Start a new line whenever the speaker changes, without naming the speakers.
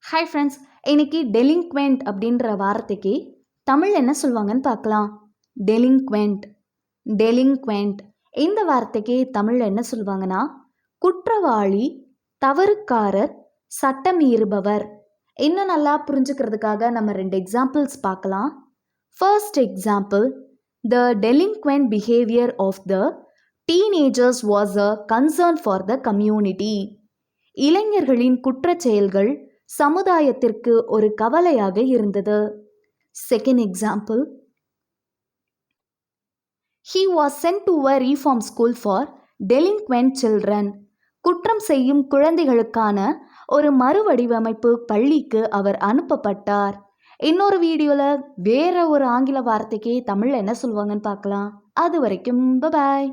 Hi friends, இன்னைக்கு டெலிங்க்வெண்ட் அப்படின்ற வார்த்தைக்கு தமிழ் என்ன சொல்லுவாங்கன்னு பார்க்கலாம். டெலிங்க்வெண்ட் டெலிங்க்வெண்ட் இந்த வார்த்தைக்கு தமிழ் என்ன சொல்லுவாங்கன்னா குற்றவாளி, தவறுக்காரர், சட்டமீறுபவர். இன்னும் நல்லா புரிஞ்சுக்கிறதுக்காக நம்ம 2 எக்ஸாம்பிள்ஸ் பார்க்கலாம். First example, the delinquent behaviour of the teenagers was a concern for the community. இளைஞர்களின் குற்றச் செயல்கள் சமுதாயத்திற்கு ஒரு கவலையாக இருந்தது. Second example, he was sent to a reform school for delinquent children. குற்றம் செய்யும் குழந்தைகளுக்கான ஒரு மறுவடிவமைப்பு பள்ளிக்கு அவர் அனுப்பப்பட்டார். இன்னொரு வீடியோவில் வேற ஒரு ஆங்கில வார்த்தைக்கு தமிழ் என்ன சொல்லுவாங்கன்னு பார்க்கலாம். அது வரைக்கும் பை.